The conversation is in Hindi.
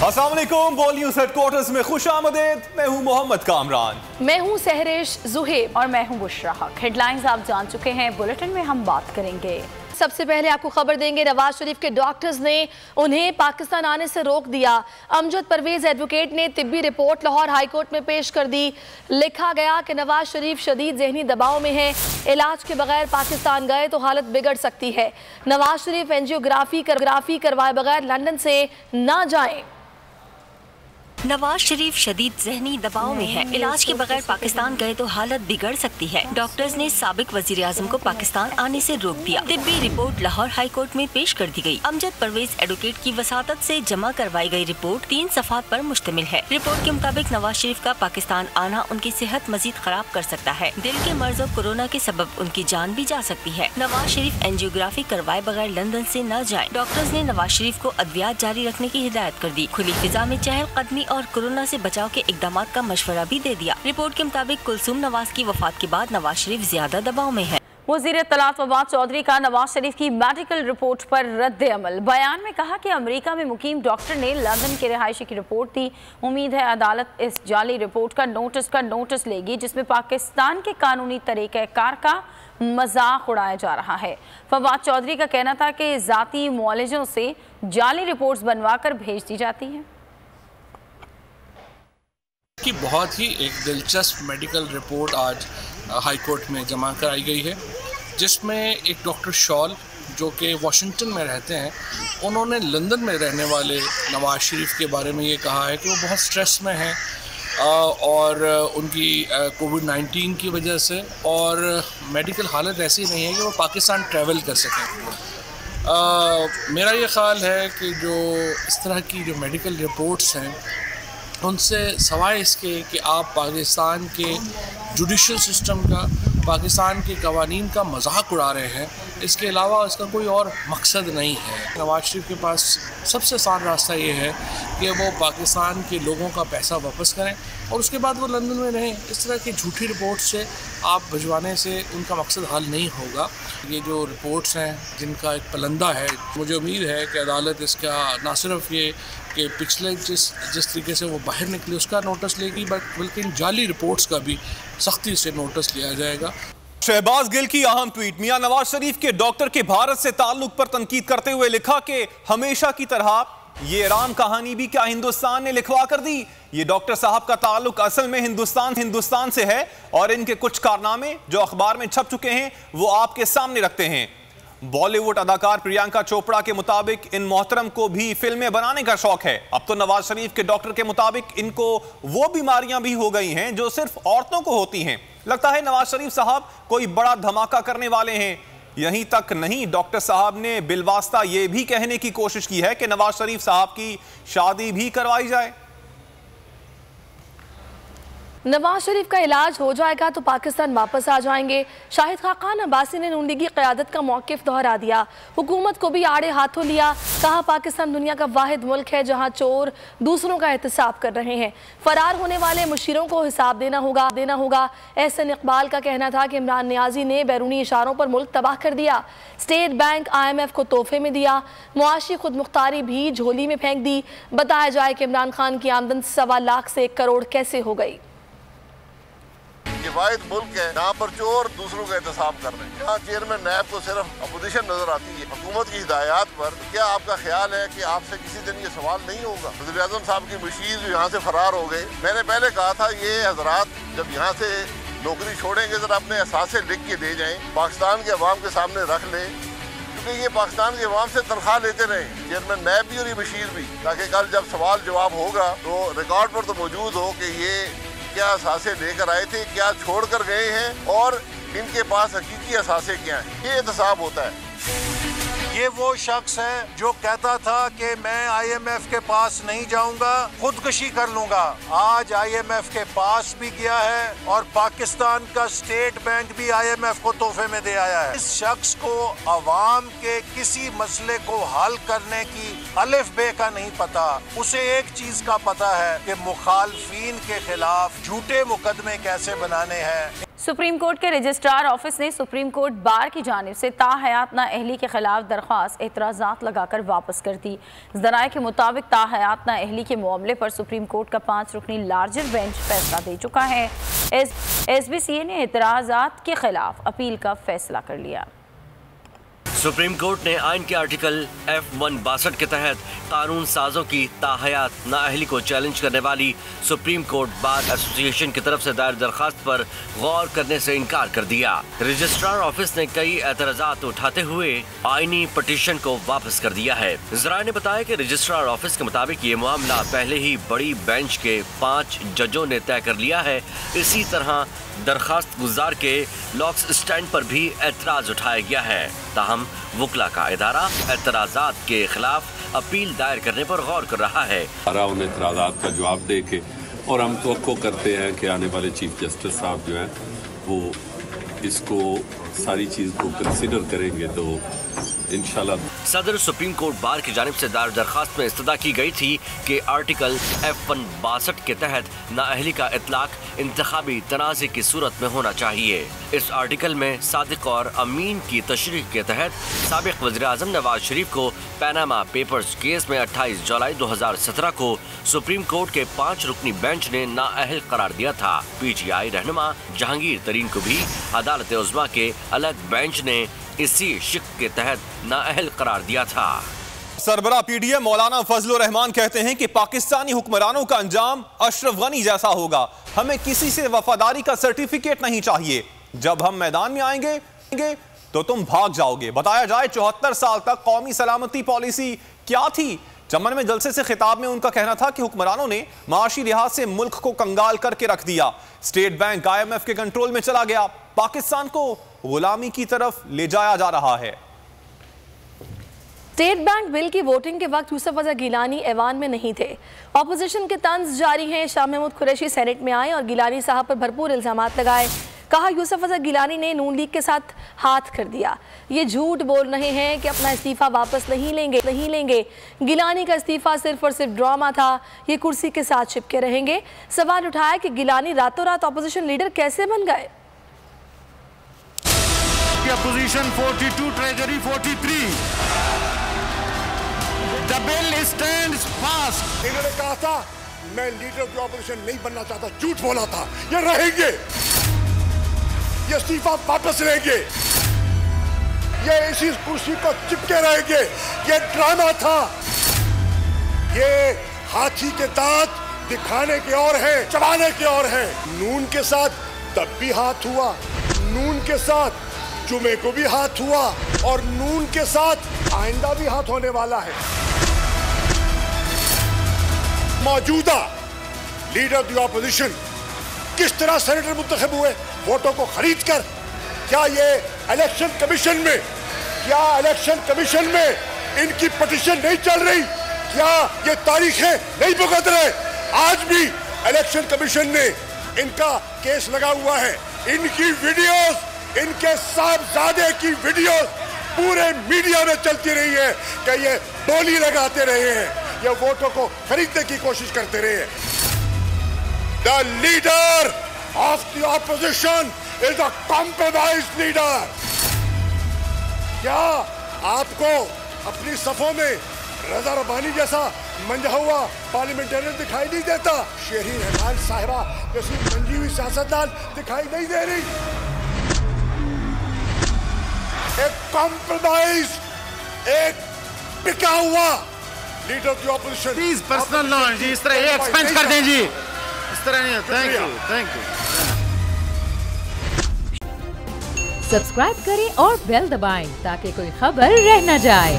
अस्सलाम वालेकुम, बोल न्यूज़ हेडक्वार्टर्स में खुश आमदेद। मैं हूं मोहम्मद कामरान। मैं हूं सहरेश जुहेब और मैं हूं बुशरा हक। हेडलाइंस आप जान चुके हैं, बुलेटिन में हम बात करेंगे। सबसे पहले आपको खबर देंगे, नवाज शरीफ के डॉक्टर्स ने उन्हें पाकिस्तान आने से रोक दिया। अमजद परवेज एडवोकेट ने तिब्बी रिपोर्ट लाहौर हाई कोर्ट में पेश कर दी। लिखा गया कि नवाज शरीफ शदीद जहनी दबाव में है, इलाज के बगैर पाकिस्तान गए तो हालत बिगड़ सकती है। नवाज शरीफ एंजियोग्राफी करवाए बगैर लंदन से ना जाएं। नवाज शरीफ शदीद जहनी दबाव में है, इलाज के बगैर पाकिस्तान गए तो हालत बिगड़ सकती है। डॉक्टर्स ने साबिक वजीर आजम को पाकिस्तान आने से रोक दिया। तिब्बी रिपोर्ट लाहौर हाई कोर्ट में पेश कर दी गई। अमजद परवेज एडवोकेट की वसातत से जमा करवाई गई रिपोर्ट 3 सफ़ात पर मुश्तमिल है। रिपोर्ट के मुताबिक नवाज शरीफ का पाकिस्तान आना उनकी सेहत मजीद खराब कर सकता है। दिल के मर्ज और कोरोना के सबब उनकी जान भी जा सकती है। नवाज शरीफ एंजियोग्राफी करवाए बगैर लंदन से न जाए। डॉक्टर्स ने नवाज शरीफ को अद्वियात जारी रखने की हिदायत कर दी। खुली फिजा में चहलकदमी और कोरोना से बचाव के इकदाम का मशवरा भी दे दिया। रिपोर्ट के मुताबिक कुलसूम नवाज की वफात के बाद नवाज शरीफ ज्यादा दबाव में है। वज़ीर इत्तलात फवाद चौधरी का नवाज शरीफ की मेडिकल रिपोर्ट पर रद्द अमल। बयान में कहा कि अमेरिका में मुकीम डॉक्टर ने लंदन के रिहायशी की रिपोर्ट दी। उम्मीद है अदालत इस जाली रिपोर्ट का नोटिस लेगी जिसमें पाकिस्तान के कानूनी तरीक़ेकार का मजाक उड़ाया जा रहा है। फवाद चौधरी का कहना था कि ज़ाती मुआलिजों से जाली रिपोर्ट्स बनवा कर भेज दी जाती हैं। की बहुत ही एक दिलचस्प मेडिकल रिपोर्ट आज हाई कोर्ट में जमा कराई गई है, जिसमें एक डॉक्टर शॉल जो कि वाशिंगटन में रहते हैं, उन्होंने लंदन में रहने वाले नवाज शरीफ के बारे में ये कहा है कि वो बहुत स्ट्रेस में हैं और उनकी कोविड-19 की वजह से और मेडिकल हालत ऐसी नहीं है कि वो पाकिस्तान ट्रैवल कर सकें। मेरा ये ख़्याल है कि जो इस तरह की जो मेडिकल रिपोर्ट्स हैं उनसे सवाए इसके कि आप पाकिस्तान के जुडिशल सिस्टम का, पाकिस्तान के कवानीन का मजाक उड़ा रहे हैं, इसके अलावा इसका कोई और मकसद नहीं है। नवाज शरीफ के पास सबसे आसान रास्ता ये है कि वो पाकिस्तान के लोगों का पैसा वापस करें और उसके बाद वो लंदन में रहें। इस तरह की झूठी रिपोर्ट से आप भिजवाने से उनका मकसद हल नहीं होगा। ये जो रिपोर्ट्स हैं जिनका एक पलंदा है, मुझे उम्मीद है कि अदालत इसका ना सिर्फ ये कि पिछले जिस तरीके से वो बाहर निकले उसका नोटिस लेगी, बल्कि इन जाली रिपोर्ट्स का भी सख्ती से नोटिस लिया जाएगा। शहबाज गिल की अहम ट्वीट। मियां नवाज शरीफ के डॉक्टर के भारत से ताल्लुक पर तनकीद करते हुए लिखा कि हमेशा की तरह ये राम कहानी भी क्या हिंदुस्तान ने लिखवा कर दी। ये डॉक्टर साहब का ताल्लुक असल में हिंदुस्तान से है और इनके कुछ कारनामे जो अखबार में छप चुके हैं वो आपके सामने रखते हैं। बॉलीवुड अदाकार प्रियंका चोपड़ा के मुताबिक इन मोहतरम को भी फिल्में बनाने का शौक है। अब तो नवाज शरीफ के डॉक्टर के मुताबिक इनको वो बीमारियां भी हो गई हैं जो सिर्फ औरतों को होती हैं। लगता है नवाज शरीफ साहब कोई बड़ा धमाका करने वाले हैं। यहीं तक नहीं, डॉक्टर साहब ने बिलवास्ता ये भी कहने की कोशिश की है कि नवाज शरीफ साहब की शादी भी करवाई जाए। नवाज शरीफ का इलाज हो जाएगा तो पाकिस्तान वापस आ जाएंगे। शाहिद खाकान अब्बासी ने नून लीग की क़यादत का मौक़िफ़ दोहरा दिया। हुकूमत को भी आड़े हाथों लिया। कहा पाकिस्तान दुनिया का वाहिद मुल्क है जहां चोर दूसरों का एहतसाब कर रहे हैं। फरार होने वाले मुशीरों को हिसाब देना होगा। एहसन इकबाल का कहना था कि इमरान नियाजी ने बैरूनी इशारों पर मुल्क तबाह कर दिया। स्टेट बैंक IMF को तोहफे में दिया। मुआशी खुद मुख्तारी भी झोली में फेंक दी। बताया जाए कि इमरान खान की आमदन 1.25 लाख से 1 करोड़ कैसे हो गई। ये वाहिद मुल्क है जहाँ पर चोर दूसरों का एहतसाब कर रहे हैं। यहाँ चेयरमैन नैब को सिर्फ अपोजिशन नजर आती है हुकूमत की हिदायत पर। क्या आपका ख्याल है कि आपसे किसी दिन ये सवाल नहीं होगा? वज़ीर आज़म साहब की मुशीर जो यहाँ से फरार हो गए, मैंने पहले कहा था ये हजरात जब यहाँ से नौकरी छोड़ेंगे जरा अपने एहसासे लिख के दे जाएं, पाकिस्तान के अवाम के सामने रख लें, क्योंकि ये पाकिस्तान के अवाम से तनख्वाह लेते रहे चेयरमैन नैब भी और ये बशीर भी, ताकि कल जब सवाल जवाब होगा तो रिकॉर्ड पर तो मौजूद हो कि ये क्या असासे लेकर आए थे, क्या छोड़ कर गए हैं और इनके पास हकीकी असासे क्या हैं। ये एहतसाब होता है। ये वो शख्स है जो कहता था कि मैं IMF के पास नहीं जाऊंगा, खुदकुशी कर लूंगा। आज IMF के पास भी गया है और पाकिस्तान का स्टेट बैंक भी IMF को तोहफे में दे आया है। इस शख्स को अवाम के किसी मसले को हल करने की अलिफ बे का नहीं पता। उसे एक चीज का पता है कि मुखालफीन के खिलाफ झूठे मुकदमे कैसे बनाने हैं। सुप्रीम कोर्ट के रजिस्ट्रार ऑफिस ने सुप्रीम कोर्ट बार की जानिब से ताहयात नाअहली के खिलाफ दरख्वास्त एतराज़ात लगाकर वापस कर दी। ज़राए के मुताबिक ताहयात नाअहली के मामले पर सुप्रीम कोर्ट का 5 रुकनी लार्जर बेंच फैसला दे चुका है। SBCA ने एतराज़ात के खिलाफ अपील का फैसला कर लिया। सुप्रीम कोर्ट ने आइन के आर्टिकल F162 के तहत कानून साजों की ताहयात नाअहली को चैलेंज करने वाली सुप्रीम कोर्ट बार एसोसिएशन की तरफ से दायर दरखास्त पर गौर करने से इनकार कर दिया। रजिस्ट्रार ऑफिस ने कई एतराज़ात उठाते हुए आईनी पटिशन को वापस कर दिया है। ज़राए ने बताया कि रजिस्ट्रार ऑफिस के मुताबिक ये मामला पहले ही बड़ी बेंच के 5 जजों ने तय कर लिया है। इसी तरह दरखास्त गुजार के लॉक्स स्टैंड पर भी एतराज उठाया गया है। ताहम वकला का इदारा एतराज़ात के खिलाफ अपील दायर करने पर गौर कर रहा है। उन एतराज़ात का जवाब दे के और हम तवक्को करते हैं कि आने वाले चीफ जस्टिस साहब जो हैं वो इसको सारी चीज़ को कंसिडर करेंगे तो इंशाल्लाह। सदर सुप्रीम कोर्ट बार की जानिब से दायर दरखास्त में इस्तदा की गई थी कि आर्टिकल F162 के तहत नाअहली का इतलाक इंतखाबी तनाज़े की सूरत में होना चाहिए। इस आर्टिकल में सादिक और अमीन की तशरीह के तहत साबिक वज़ीर-ए-आज़म नवाज शरीफ को पैनामा पेपर्स केस में 28 जुलाई 2017 को सुप्रीम कोर्ट के 5 रुकनी बेंच ने नाअहल करार दिया था। PTI रहनुमा जहांगीर तरीन को भी अदालत उज़्मा के अलग बेंच ने इसी शिक के तहत नाअहल करार दिया था। सरबराह PDM मौलाना फजलुर रहमान कहते हैं कि पाकिस्तानी हुक्मरानों का अंजाम अशरफ गनी जैसा होगा। हमें किसी से वफादारी का सर्टिफिकेट नहीं चाहिए। जब हम मैदान में आएंगे तो तुम भाग जाओगे। बताया जाए 74 साल तक कौमी सलामती पॉलिसी क्या थी। चमन में जलसे से खिताब में उनका कहना था कि हुक्मरानों ने माशी लिहाज से मुल्क को कंगाल करके रख दिया। स्टेट बैंक IMF के कंट्रोल में चला गया। पाकिस्तान को गुलामी की तरफ ले जाया जा रहा है। स्टेट बैंक बिल की वोटिंग के वक्त यूसुफ अजहर गिलानी ऐवान में नहीं थे। ऑपोजिशन के तंज जारी हैं। शाह महमूद कुरैशी सेनेट में आए और गिलानी साहब पर भरपूर इल्जामात लगाए। कहा यूसुफ अजहर गिलानी ने नून लीग के साथ हाथ कर दिया। ये झूठ बोल रहे हैं कि अपना इस्तीफा वापस नहीं लेंगे। गिलानी का इस्तीफा सिर्फ और सिर्फ ड्रामा था। ये कुर्सी के साथ चिपके रहेंगे। सवाल उठाया कि गिलानी रातों रात ऑपोजिशन लीडर कैसे बन गए। Opposition 42, treasury 43। The bill stands fast। इन्होंने कहा था मैं लीडर ऑफ ऑपोजिशन नहीं बनना चाहता, झूठ बोला था। ये रहेंगे, ये इस्तीफा वापस लेंगे, ये इसी कुर्सी को चिपके रहेंगे। ये ड्रामा था। ये हाथी के दांत दिखाने के और है, चबाने के और है। नून के साथ तब भी हाथ हुआ, नून के साथ जुमे को भी हाथ हुआ और नून के साथ आइंदा भी हाथ होने वाला है। मौजूदा लीडर ऑफ द ऑपोजिशन किस तरह सेनेटर मुंतखब हुए वोटों को खरीद कर। क्या ये इलेक्शन कमीशन में इनकी पिटीशन नहीं चल रही? क्या ये तारीखें नहीं भुगत रहे? आज भी इलेक्शन कमीशन ने इनका केस लगा हुआ है। इनकी वीडियोस, इनके साहबजादे की वीडियोस पूरे मीडिया में चलती रही है कि ये बोली लगाते रहे हैं, ये वोटों को खरीदने की कोशिश करते रहे हैं। The leader of the opposition is a compromised leader। क्या आपको अपनी सफों में रजा रबानी जैसा मंजा हुआ पार्लियामेंटेरियन दिखाई नहीं देता? शेरी रहमान साहिबा जैसी मंजी हुई सियासतदान दिखाई नहीं दे रही? एक कॉम्प्रोमाइज, एक टिका हुआ leader of the opposition. Please personal नॉन जी, इस तरह ये एक्सपेंड कर दें जी, इस तरह नहीं। Thank you. सब्सक्राइब करें और बेल दबाएं ताकि कोई खबर रह न जाए।